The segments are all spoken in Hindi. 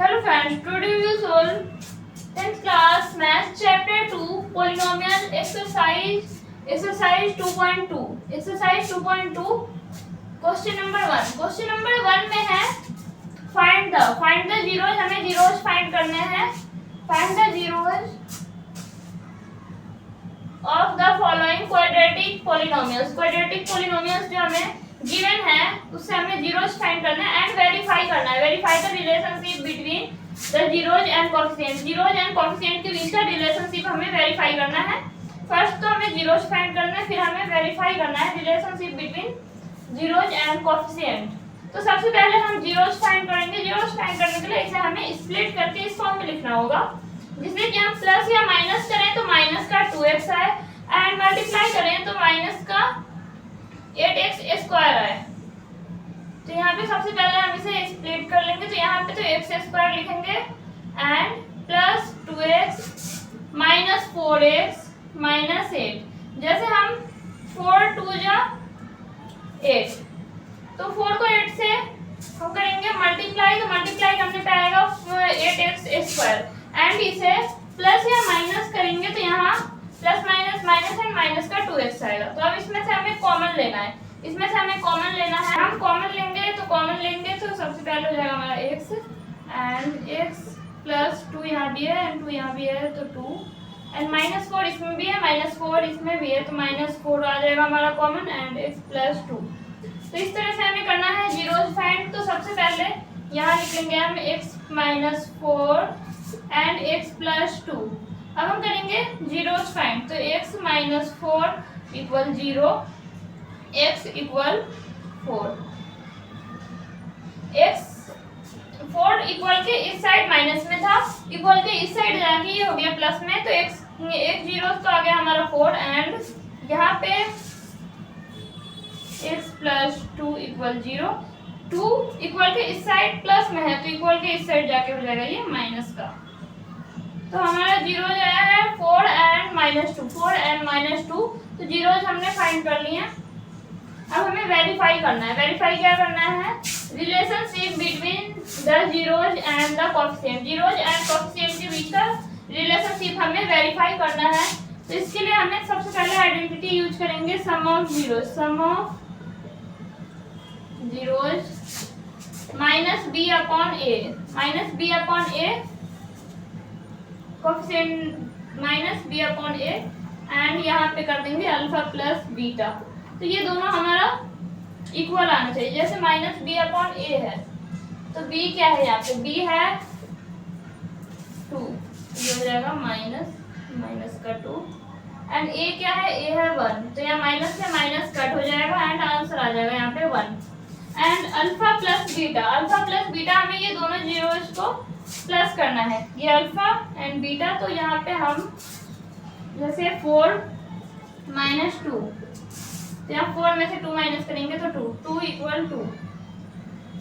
Hello friends, today we will solve 10th class math chapter 2 polynomial exercise 2.2 exercise 2.2 question number 1 में है फाइंड द जीरोज। हमें जीरोज फाइंड करने हैं। Find the zeros of the following quadratic polynomials जो हमें गिवन है उससे हमें जीरोज फाइंड करना है एंड वेरीफाई करना है। Verify the relationship between the zeros and coefficient के बीच का रिलेशनशिप हमें वेरीफाई करना है। फर्स्ट तो हमें जीरोज फाइंड करना है, फिर हमें वेरीफाई करना है relationship between zeros and coefficient. तो सबसे पहले हम जीरोज फाइंड करेंगे। जीरोज फाइंड करने के लिए इसे हमें स्प्लिट करके इस फॉर्म में लिखना होगा, जिसमें कि हम प्लस या माइनस करें तो माइनस का 2x आए एंड मल्टीप्लाई करें तो माइनस का 8x स्क्वायर आए। तो यहाँ पे सबसे पहले हम इसे स्प्लिट कर लेंगे। तो यहाँ पे तो x स्क्वायर लिखेंगे and plus 2x minus 4x minus 8। जैसे हम 4 2 जा 8, तो 4 को 8 से हम करेंगे मल्टीप्लाई, तो मल्टीप्लाई करने पे आएगा 8x स्क्वायर एंड इसे प्लस या माइनस करेंगे तो यहाँ plus minus minus and minus का 2x आएगा। तो अब इसमें से हमें कॉमन लेना है। हम कॉमन लेंगे तो सबसे पहले हो जाएगा हमारा x एंड x प्लस 2 यहाँ भी है एंड 2 यहाँ भी है तो 2 एंड माइनस 4 इसमें भी है, माइनस 4 इसमें भी है तो माइनस 4 आ जाएगा हमारा कॉमन एंड x प्लस 2। तो इस तरह से हमें करना है जीरोज फाइंड। तो सबसे पहले यहाँ लिखेंगे हम x minus 4 and x plus 2। अब हम करेंगे जीरोज फाइंड। तो x minus 4 equal 0, x equal 4। x 4 equal के इस साइड माइनस में था, इक्वल के इस साइड जाके ये हो गया प्लस में, तो एक जीरो तो आ गया हमारा 4 एंड यहाँ पे x प्लस 2 इक्वल 0। 2 इक्वल के इस साइड प्लस में है तो इक्वल के इस साइड जाके हो जाएगा ये माइनस का। तो हमारा जीरोज आया है 4 एंड माइनस 2। तो जीरोज हमने फाइंड कर लिए। अब हमें वेरीफाई करना है। वेरीफाई क्या करना है? Relationship between the zeros and the coefficient. Zeros and coefficient के बीच का रिलेशनशिप हमें वेरीफाई करना है। तो इसके लिए हमें सबसे पहले आइडेंटिटी यूज करेंगे sum of zeros minus b upon a coefficient minus b upon a and यहाँ पे कर देंगे अल्फा प्लस बीटा। तो ये दोनों हमारा इक्वल आना चाहिए। जैसे माइनस b अपॉन a है तो b क्या है? यहाँ पे b है 2, ये हो जाएगा माइनस का 2 एंड a क्या है? a है 1, तो यहाँ माइनस से माइनस कट हो जाएगा एंड आंसर आ जाएगा यहाँ पे 1। एंड अल्फा प्लस बीटा हमें ये दोनों जीरोज को प्लस करना है, ये अल्फा एंड बीटा। तो यहाँ पे हम जैसे 4 माइनस 2, तो यहाँ 4 में से 2 माइनस करेंगे तो 2 इक्वल 2।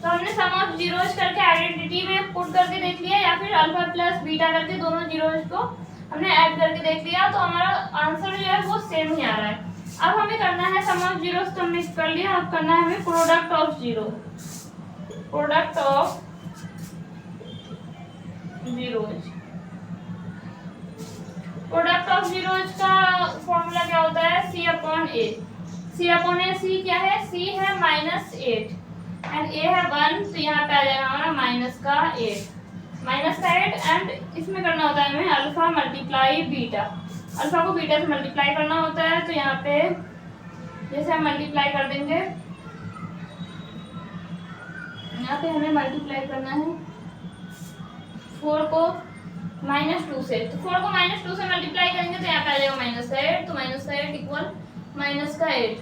तो हमने सम ऑफ जीरोज करके आइडेंटिटी में पुट करके देख लिया या फिर अल्फा प्लस बीटा करके दोनों जीरोज को हमने ऐड करके देख लिया, तो हमारा आंसर जो है वो सेम ही आ रहा है। अब हमें करना है सम ऑफ जीरोज, तो हमने कर लिया। अब करना है हमें प्रोडक्ट ऑफ जीरोज का फॉर्मूला क्या होता है? c upon a। c क्या है? c है माइनस 8 एंड a है 1, तो यहाँ पे आ जाएगा हमारा माइनस का 8 एंड इसमें करना होता है हमें अल्फा मल्टीप्लाई बीटा। अल्फा को बीटा से मल्टीप्लाई करना होता है। तो यहाँ पे जैसे हम मल्टीप्लाई कर देंगे, यहाँ पे हमें मल्टीप्लाई करना है 4 को माइनस 2 से। तो 4 को माइनस 2 से मल्टीप्लाई करेंगे तो यहाँ पे आ जाएगा माइनस का 8, तो माइनस का 8 इक्वल माइनस का 8।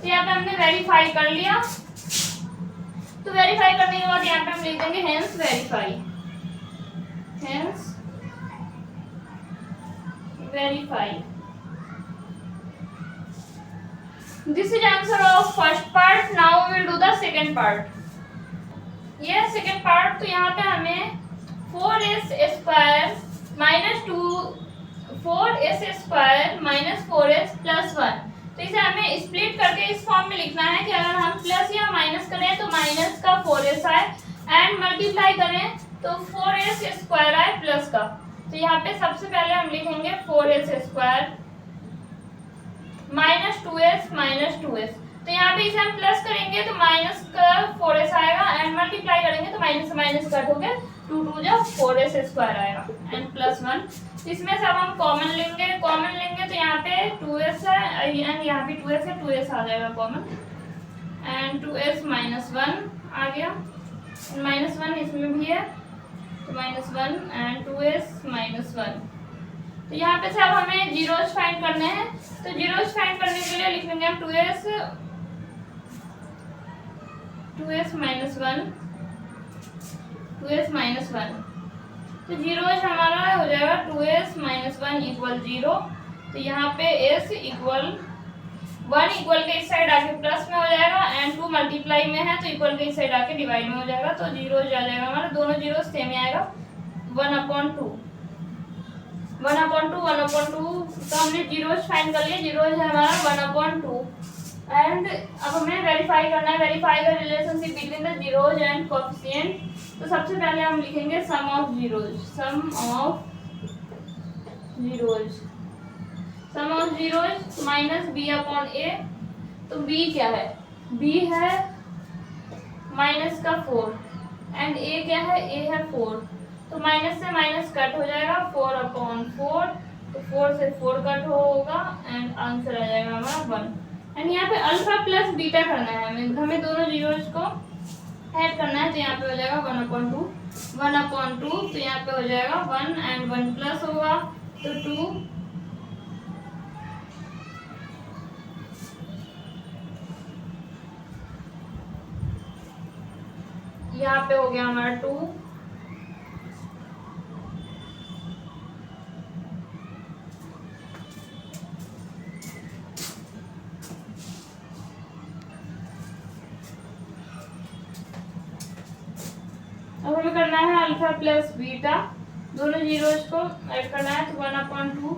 तो यहाँ पे हमने वेरीफाई कर लिया। तो वेरीफाई करने के बाद यहाँ पे हम लिख देंगे hence verify. This is answer of first part. Now we will do the second part. ये सेकंड पार्ट। तो यहाँ पे हमें 4s square minus 4s plus 1, तो इसे हमें स्प्लिट करके इस फॉर्म में लिखना है कि अगर हम प्लस या माइनस करें तो माइनस का 4s आए एंड मल्टीप्लाई करें तो 4s स्क्वायर आए प्लस का, तो यहाँ पे सबसे पहले हम लिखेंगे 4s स्क्वायर माइनस 2s, तो यहाँ पे इसे हम प्लस करेंगे तो माइनस का 4s आएगा, एंड मल्टीप्लाई करेंगे तो माइनस से माइनस कट हो गया, 2 2 जा 4s स्क्वायर आएगा एंड प्लस 1। इसमें से अब हम कॉमन लेंगे तो यहाँ पे 2s है एंड यहाँ भी 2s है, 2s आ जाएगा कॉमन एंड 2s माइनस 1 आ गया, माइनस 1 इसमें भी है तो माइनस 1 एंड 2s माइनस 1। तो यहाँ पे से अब हमें जीरोस फाइंड करने हैं, तो जीरोस फाइंड करने के लिए लिख लेंगे हम 2s माइनस 1, तो जीरोस हमारा हो जाएगा 2s माइनस 1 इक्वल 0, तो यहाँ पे s इक्वल 1 इक्वल के इस साइड आके प्लस में हो जाएगा एंड 2 मल्टीप्लाई में है तो इक्वल के इस साइड आके डिवाइड में हो जाएगा, तो जीरो आ जाएगा हमारा, दोनों जीरो सेम ही आएगा 1/2, तो हमने जीरोस फाइंड कर लिए, जीरोस है हमारा 1/2 एंड अब हमें वेरीफाई करना है, verify the relationship between the zeros and coefficient. तो सबसे पहले हम लिखेंगे सम ऑफ जीरोस माइनस b/a, तो b क्या है, b है माइनस का 4 एंड a क्या है, a है 4, तो माइनस से माइनस कट हो जाएगा 4/4, तो 4 से 4 कट होगा एंड आंसर आ जाएगा हमारा 1। एंड यहाँ पे अल्फा प्लस बीटा करना है, हमें दोनों जीरोस को ऐड करना है, तो यहाँ पे हो जाएगा 1/2, तो यहाँ पे हो जाएगा 1 एंड 1 प्लस होगा तो 2, यहाँ पे हो गया हमारा 2 अब हमें करना है अल्फा प्लस बीटा, दोनों जीरोस को ऐड करना है, तो 1/2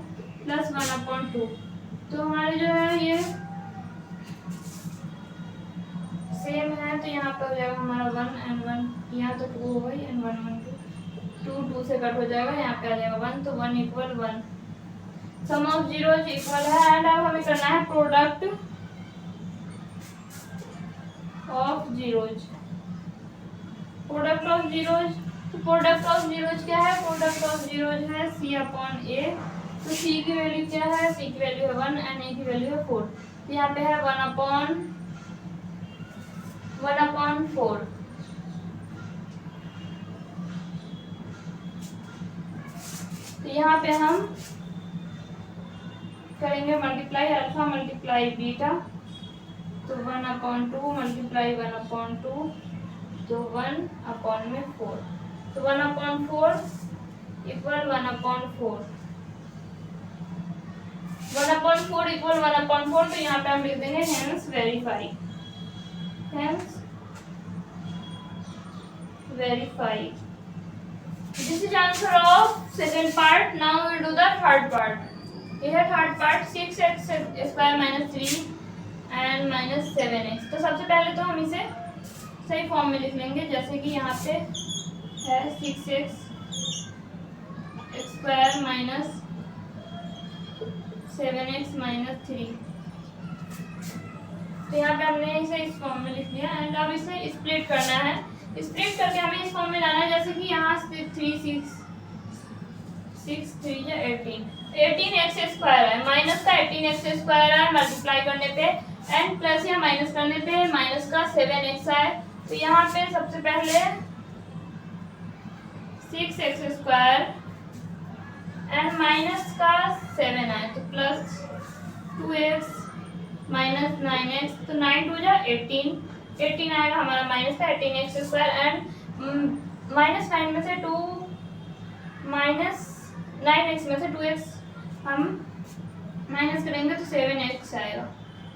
प्लस 1/2, तो हमारे जो है ये सेम है, तो यहाँ पे हो जाएगा हमारा 1 एंड 1, यहाँ तो 2 हो गई एंड 1 1 2 2 से कट हो जाएगा, यहाँ पे आ जाएगा 1, तो 1 equal 1, sum of zeros equal है एंड अब हमें करना है प्रोडक्ट ऑफ जीरोस, तो प्रोडक्ट ऑफ जीरोस क्या है, प्रोडक्ट ऑफ जीरोस है c/a, तो c की वैल्यू क्या है, c की वैल्यू है 1 एंड a की वैल्यू है 4, तो यहाँ पे है 1/4, तो यहाँ पे हम करेंगे मल्टीप्लाई अल्फा मल्टीप्लाई बीटा, तो 1/2 मल्टीप्लाई 1/2 तो 1/4, तो 1/4 इक्वल 1/4, 1/4 इक्वल 1/4, तो यहाँ पे हम लिख देंगे hence verify. This is answer of second part. Now we will do the third part. ये है third part, 6x square minus 3 and minus 7x। तो सबसे पहले तो हम इसे सही फॉर्म में लिख लेंगे, जैसे कि यहाँ पे है 6x square minus 7x minus 3, तो यहाँ पे हमने इसे इस फॉर्म में लिख लिया एंड अब इसे स्प्लिट करना है, स्प्लिट करके हमें इस फॉर्म में लाना है, जैसे कि यहाँ से 6 3 18x स्क्वायर है, माइनस का 18x स्क्वायर है मल्टीप्लाई करने पे एंड प्लस या माइनस करने पे माइनस का 7x है, तो यहाँ पे सबसे पहले 6x स्क्वायर एंड माइनस का 7 है, तो प्लस 2x माइनस 9x, तो 9 2 जा 18 आएगा हमारा माइनस का 18x स्क्वायर एंड माइनस 9 में से 2 माइनस 9x में से 2x हम माइनस करेंगे तो 7x आएगा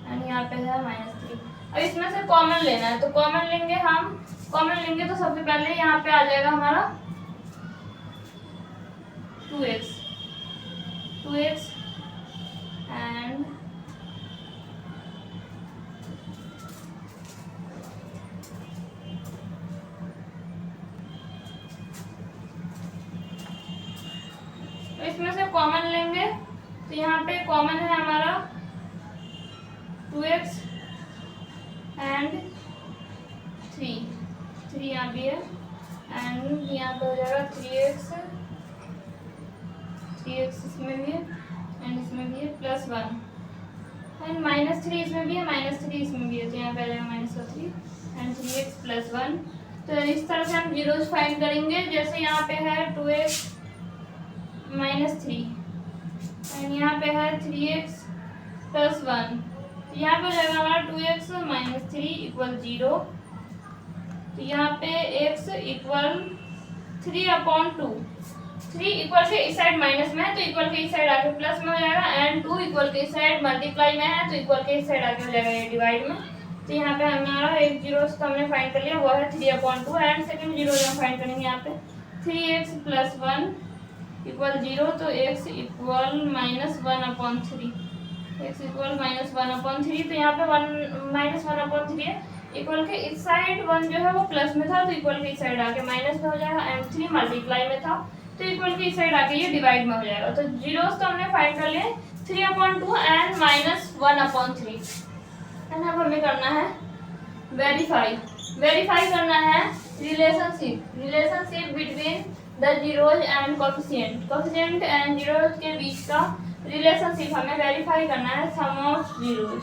एंड यहाँ पे है -3। अब इसमें से कॉमन लेना है, तो कॉमन लेंगे तो सबसे पहले यहाँ पे आ जाएगा हमारा 2x एंड तो इसमें से कॉमन लेंगे, तो यहाँ पे कॉमन है हमारा 2x एंड 3 यहाँ भी है, एंड यहाँ पे हो जाएगा 3x इसमें भी है एंड इसमें भी है, प्लस 1 एंड -3 इसमें भी है, -3 इसमें भी है, तो यहाँ पे आ जाएगा -3 एंड 3x प्लस 1। तो इस तरह से हम जीरोज फाइंड करेंगे। जैसे यहाँ पे है 2x -3 एंड यहाँ पे है 3x प्लस 1, यहाँ पे हो जाएगा हमारा 2x -3 इक्वल 0। तो यहाँ पे x इक्वल 3/2, 3 इक्वल के इस साइड माइनस में है तो इक्वल के इस साइड आके प्लस में हो जाएगा, एंड 2 इक्वल के इस साइड मल्टीप्लाई में है तो इक्वल के इस साइड आके हो जाएगा ये डिवाइड में। तो यहाँ पे हमारा एक जीरो तो हमने फाइंड कर लिया, वो है 3/2 एंड सेकंड जीरो हम फाइंड करेंगे यहाँ पे 3x प्लस 1 इक्वल 0, तो x इक्वल -1/3, x इक्वल -1/3। तो यहाँ पे -1/3 है, इक्वल के इस साइड 1 जो है वो प्लस में था तो इक्वल के इस साइड आके माइनस में हो जाएगा, एंड 3 मल्टीप्लाई में था तो इक्वल के इस साइड आके ये डिवाइड में हो जाएगा। तो जीरोस तो हमने फाइंड कर लिए 3/2 एंड -1/3। एंड अब हमें करना है वेरीफाई करना है relationship between the zeros and coefficient and zeros के बीच का रिलेशनशिप हमें वेरीफाई करना है सम ऑफ जीरोज।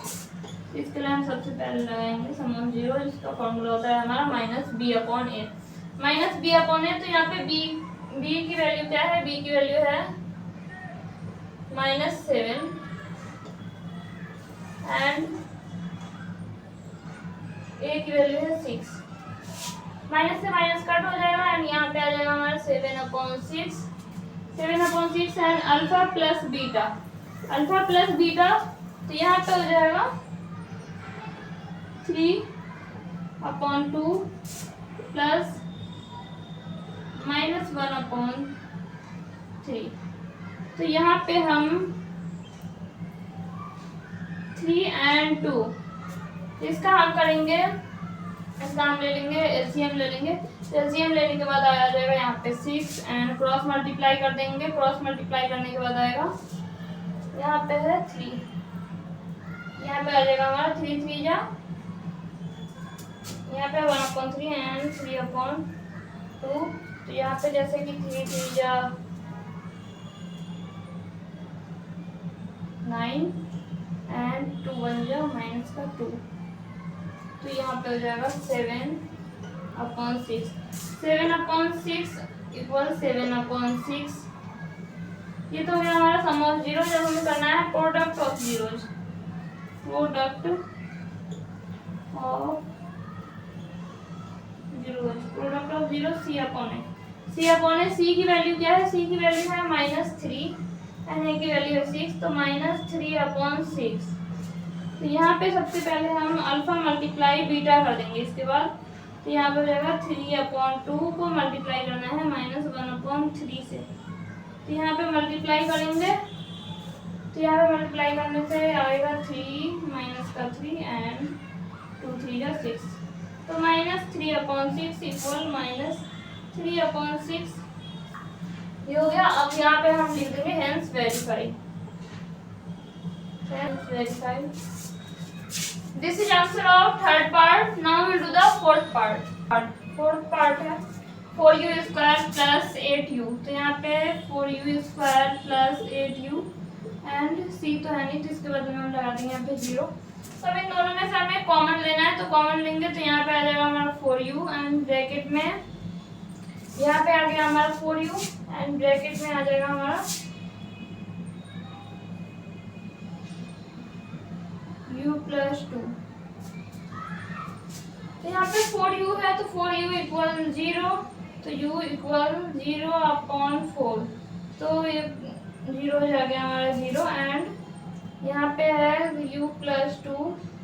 इसके लिए हम सबसे पहले लगाएंगे सम ऑफ जीरोज, इसका फॉर्मूला होता है हमारा -b/a। -b/a, तो यहाँ पे b की वैल्यू क्या है, b की वैल्यू है -7 एंड a की वैल्यू है 6। माइनस से माइनस कट हो जाएगा एंड यहाँ पे आ जाएगा हमारा 7/6 एंड अल्फा प्लस बीटा, तो यहाँ पे हो जाएगा 3/2 प्लस -1/3। तो यहाँ पे हम 3 and 2 इसका हम करेंगे, इसका हम ले लेंगे एलसीएम ले लेंगे। एलसीएम लेने के बाद आ जाएगा यहाँ पे 6 एंड क्रॉस मल्टीप्लाई कर देंगे। क्रॉस मल्टीप्लाई करने के बाद आएगा यहाँ पे है 3, यहाँ पे आ जाएगा हमारा 3 3 जा, यहाँ पे 1/3 एंड 3/2। तो यहाँ पे जैसे कि 3 3 जा 9 एंड 2 1 जा -2, तो यहाँ पे हो जाएगा 7/6 इक्वल 7/6। ये तो हो गया हमारा सम ऑफ जीरो। जब हमें करना है product of zeros, product of zero C/A। C की वैल्यू क्या है, C की वैल्यू है -3 एंड A की वैल्यू है 6, तो -3/6। तो यहाँ पे सबसे पहले हम अल्फा मल्टीप्लाई बीटा कर देंगे इसके बाद, तो यहाँ पे हो जाएगा 3/2 को मल्टीप्लाई करना है -1/3 से, तो यहाँ पे मल्टीप्लाई करेंगे। तो यहाँ पे मल्टीप्लाई करने से आएगा 3 -3 एंड 2 3 जा 6, तो -3/6 इक्वल -3/6 ये हो गया। अब यहाँ पे हम लिख देंगे hence verify. This is answer of third part. Now we'll do the fourth part. Fourth part है 4u² plus 8u, तो यहाँ पे 4u² plus 8u and c तो है नहीं तो इसके बदले में हम लगा देंगे यहाँ पे 0। तो इन दोनों में से हमें कॉमन लेना है, तो कॉमन लेंगे तो यहाँ पे आ जाएगा हमारा 4u एंड ब्रैकेट में यहाँ पे आ गया हमारा 4u एंड ब्रैकेट में आ जाएगा हमारा u + 2। तो यहाँ पे 4u है तो 4u इक्वल 0, तो u इक्वल 0/4, तो ये 0 हो गया हमारा 0 एंड यहाँ पे है u + 2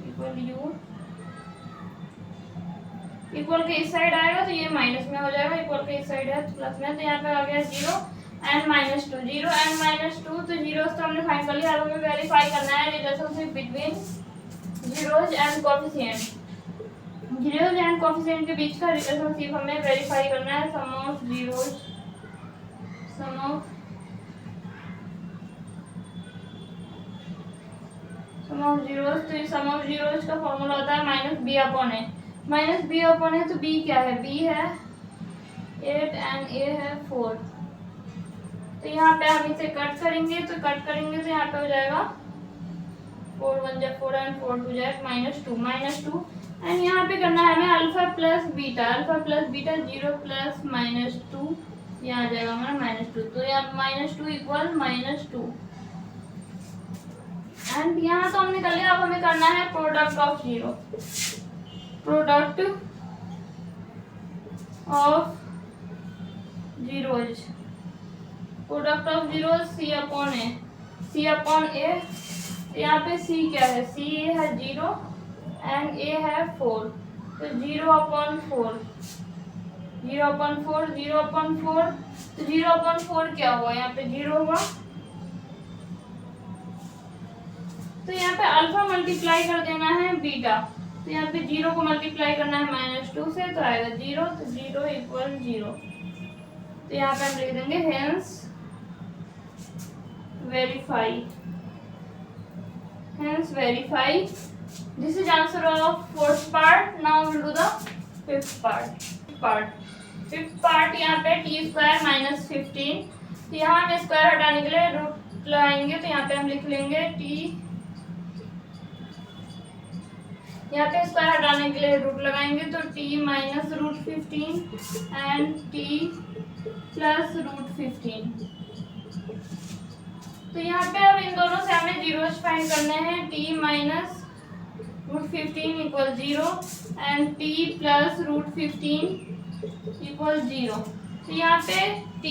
इक्वल u इक्वल के इस साइड आएगा तो ये माइनस में हो जाएगा, इक्वल के इस साइड है तो प्लस में, तो यहाँ पे आ गया 0 एंड -2 तो जीरोस तो हमने फाइंड कर लिया। अब हमें वेरीफाई करना है relationship between zeros and coefficient. Zeros and coefficient के बीच का रिलेशनशिप हमें वेरीफाई करना है सम ऑफ ऑफ जीरोज, तो सम ऑफ जीरोज का फॉर्मूला होता है माइनस बी अपॉन ए। माइनस बी अपॉन ए, तो बी क्या है, बी है 8 एंड ए है 4। तो यहाँ पे हम इसे कट करेंगे, तो यहाँ पे हो जाएगा 4 1 जा 4 एंड 4 2 जा -2 एंड यहाँ पे करना है हमें अल्फा प्लस बीटा 0 प्लस -2, यहाँ आ जाएगा हमारा -2। तो यहाँ -2 इक्वल -2 एंड यहाँ तो हमने कर लिया। अब हमें करना है product of zero, product of zeros, product of zeros C upon A. यहाँ पे सी क्या है, सी है 0 एंड ए है 4, तो 0 अपॉन 4 तो 0 अपॉन 4 क्या हुआ, यहाँ पे 0 हुआ। तो यहाँ पे अल्फा मल्टीप्लाई कर देना है बीटा, तो यहाँ पे 0 को मल्टीप्लाई करना है -2 से, तो आएगा 0, तो 0 इक्वल 0। तो यहाँ पे हम लिख देंगे hence verify this is answer of fourth part. Now we'll do the fifth part यहाँ पे t स्क्वायर -15, तो यहाँ हम स्क्वायर हटाने के लिए रूट लगाएंगे, तो यहाँ पे हम लिख लेंगे t, यहाँ पे स्क्वायर हटाने के लिए रूट लगाएंगे, तो t -√15 एंड t +√15। तो यहाँ पे अब इन दोनों से हमें जीरोज फाइंड करने हैं, t -√15 equal 0 and t +√15 equal 0। तो यहाँ पे t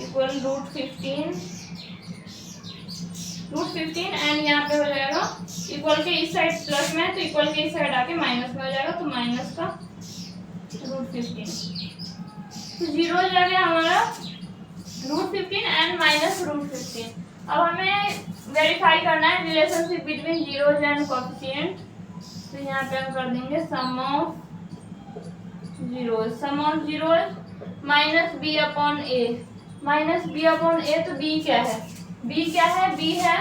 इक्वल √15 एंड यहाँ पे हो जाएगा इक्वल के इस साइड प्लस में, तो इक्वल के इस साइड आके माइनस में हो जाएगा, तो माइनस का √15। तो जीरो हो जाएगा हमारा √15 एंड -√15। अब हमें वेरीफाई करना है relationship between zeros and coefficient, तो यहाँ पे हम कर देंगे सम ऑफ जीरोज -b अपॉन ए, तो b क्या है, b है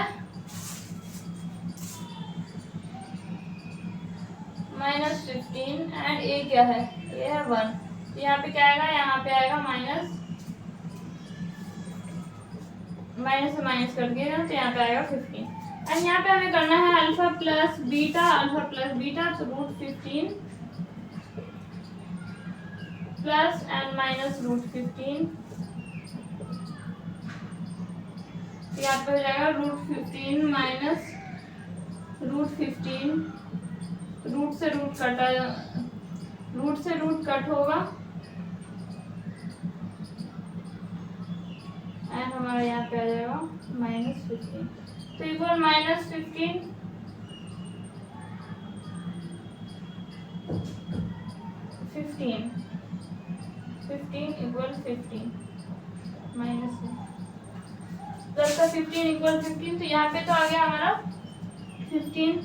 -15 एंड a क्या है, a है 1। तो यहाँ पे क्या आएगा, यहाँ पे आएगा माइनस से माइनस कर दिया, तो यहाँ पे आएगा 15 एंड यहाँ पे हमें करना है अल्फा प्लस बीटा, तो √15 प्लस एंड -√15, यहाँ पे हो जाएगा √15 -√15, रूट से रूट कट होगा एंड हमारा यहाँ पे आ जाएगा -15, तो इक्वल -15 15 इक्वल 15 -15 इक्वल 15। तो यहाँ पे तो आ गया हमारा 15।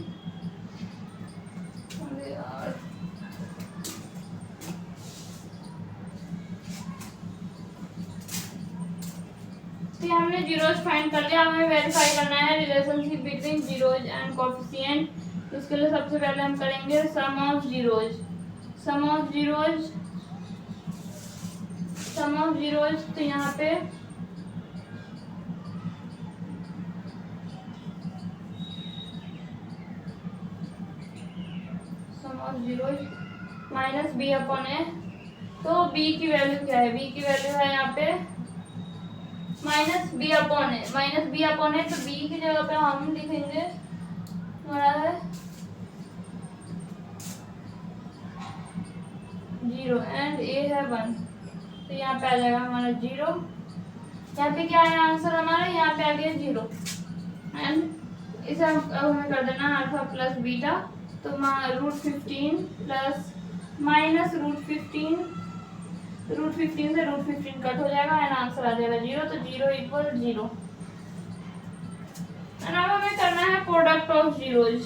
तो हमने जीरोज फाइंड कर लिया, हमें वेरीफाई करना है relationship between zeros and coefficient. तो उसके लिए सबसे पहले हम करेंगे सम ऑफ जीरोज, तो यहाँ पे सम ऑफ जीरोज -b अपॉन ए, तो b की वैल्यू क्या है, b की वैल्यू है यहाँ पे -b अपॉन ए, तो b की जगह पे हम लिखेंगे हमारा है 0 एंड a है 1, तो यहाँ पे आ जाएगा हमारा 0। यहाँ पे क्या है आंसर हमारा, यहाँ पे आ गया 0 एंड इसे अब हमें कर देना अल्फा प्लस बीटा, तो √15 प्लस -√15, √15 से √15 कट हो जाएगा एंड आंसर आ जाएगा 0, तो 0 इक्वल 0। एंड अब हमें करना है प्रोडक्ट ऑफ जीरोज,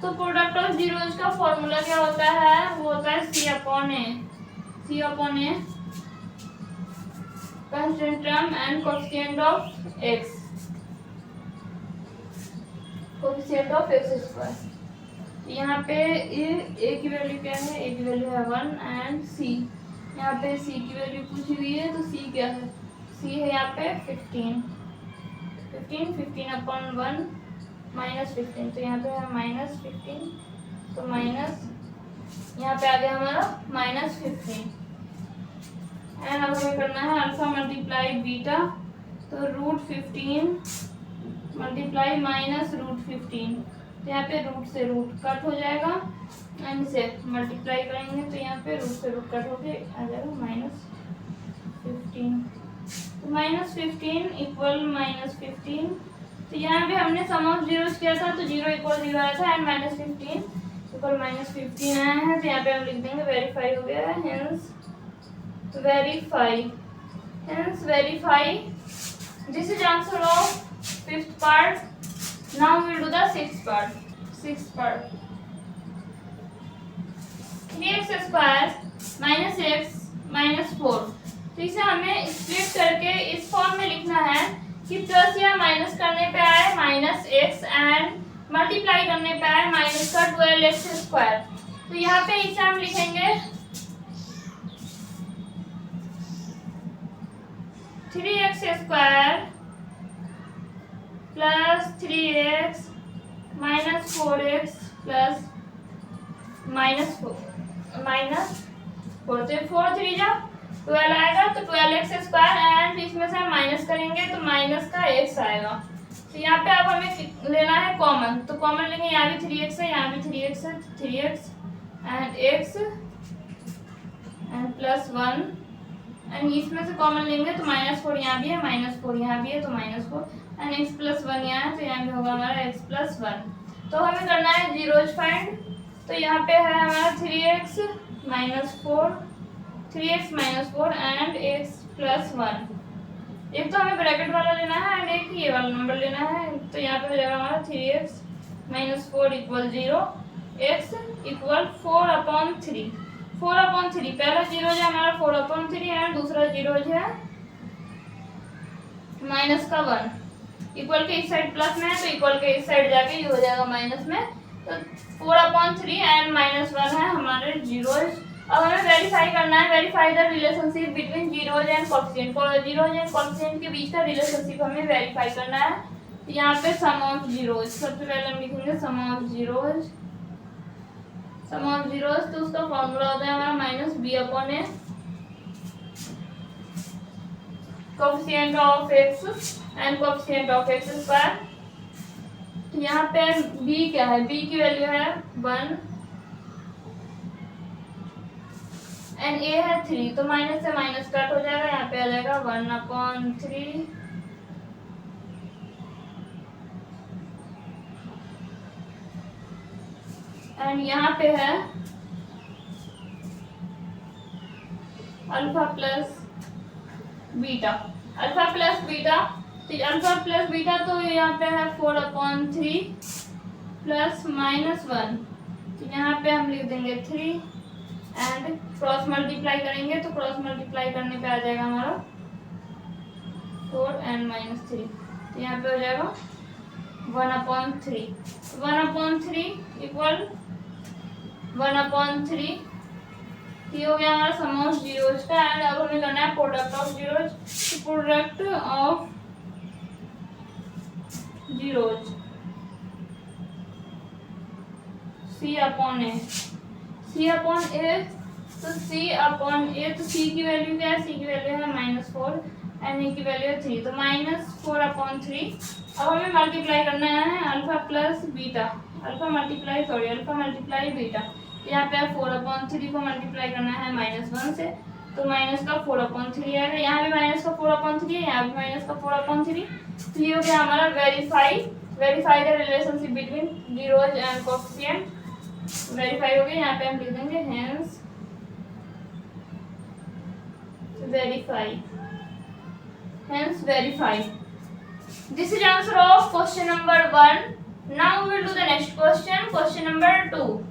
तो प्रोडक्ट ऑफ जीरोज का फॉर्मूला क्या होता है, वो होता है C upon A, constant term and coefficient of x, coefficient of x square। यहाँ पे a की वैल्यू क्या है, a की वैल्यू है 1 एंड c, यहाँ पे c की वैल्यू पूछी हुई है तो c क्या है, c है यहाँ पे 15 अपॉन 1 माइनस 15, तो यहाँ पे है माइनस 15, तो माइनस यहाँ पे आ गया हमारा माइनस 15 एंड अब हमें करना है अल्फा मल्टीप्लाई बीटा, तो रूट 15 मल्टीप्लाई माइनस रूट 15, तो यहाँ पे रूट से रूट कट हो जाएगा एंड इसे मल्टीप्लाई करेंगे तो यहाँ पे रूट से रूट कट होके आ जाएगा माइनस 15, तो माइनस 15 इक्वल माइनस 15, तो यहाँ पे हमने सम ऑफ जीरोस किया था तो 0 इक्वल 0 आया था एंड माइनस 15 इक्वल माइनस 15 आया है, तो यहाँ पे हम लिख देंगे वेरीफाई हो गया है, hence verify this is answer of 5th part। now we will do the 6th part 3x square minus x minus 4, तो इसे हमें स्प्लिट करके इस फॉर्म में लिखना है कि प्लस या माइनस करने पे आए माइनस एक्स एंड मल्टीप्लाई करने पे आए माइनस का 12x स्क्वायर, तो यहाँ पे इसे हम लिखेंगे 3x square plus 3x minus 4x plus minus 4, तो 4 3 जा 12 आएगा, तो 12x स्क्वायर एंड इसमें से हम माइनस करेंगे तो माइनस का x आएगा, तो यहाँ पे अब हमें लेना है कॉमन, तो कॉमन लेंगे, यहाँ भी 3x है, यहाँ भी 3x है, 3x and x and plus 1 and इसमें से कॉमन लेंगे तो माइनस 4 यहाँ भी है, माइनस 4 यहाँ भी है, तो माइनस 4 एंड x प्लस 1 यहाँ है, तो यहाँ भी होगा हमारा x प्लस 1। तो हमें करना है जीरोज फाइंड, तो यहाँ पे है हमारा 3x minus 4 and x plus 1, एक तो हमें ब्रैकेट वाला लेना है एंड एक ये वाला नंबर लेना है, तो यहाँ पे हो जाएगा हमारा 3x minus 4 equal 0, x equal 4/3, पहला जीरो है हमारा 4/3 एंड दूसरा जीरो है माइनस का 1, इक्वल के इस साइड प्लस में है तो इक्वल के इस साइड जाके ये हो जाएगा माइनस में, तो 4/3 एंड माइनस 1 है हमारे जीरोज। अब हमें वेरीफाई करना है, verify the relationship between zeros and coefficient, zeros and coefficient के बीच का रिलेशनशिप हमें वेरीफाई करना है, तो यहाँ पे सम ऑफ जीरोज, सबसे पहले हम लिखेंगे सम ऑफ जीरोज, तो उसका फॉर्मूला होता है हमारा minus b/a, coefficient of x and coefficient of x square, तो यहाँ पे b क्या है, b की वैल्यू है 1 एंड a है 3, तो माइनस से माइनस कट हो जाएगा, यहाँ पे आ जाएगा 1/3 एंड यहाँ पे है अल्फा प्लस बीटा, तो अल्फा प्लस बीटा तो यहाँ पे है 4/3 प्लस माइनस 1, तो यहाँ पे हम लिख देंगे 3 एंड क्रॉस मल्टीप्लाई करेंगे, तो क्रॉस मल्टीप्लाई करने पे आ जाएगा हमारा 4 एंड माइनस 3, तो यहाँ पे हो जाएगा 1/3 इक्वल 1/3, ये हो गया हमारा सम ऑफ जीरोज का एंड अब हमें करना है product of zeros, product of zeros C/A, तो C की वैल्यू क्या है, C की वैल्यू है -4 एंड A की वैल्यू है 3, तो -4/3। अब हमें मल्टीप्लाई करना है अल्फा मल्टीप्लाई बीटा, यहाँ पे 4/3 को मल्टीप्लाई करना है -1 से, तो माइनस का 4/3 आएगा, यहाँ भी माइनस का 4/3 है, यहाँ भी माइनस का 4/3, तो ये हो गया हमारा verify the relationship between zeros and coefficient, verify हो गया, यहाँ पे हम लिख देंगे hence verify. This is answer of question number 1। Now we will do the next question, question number 2।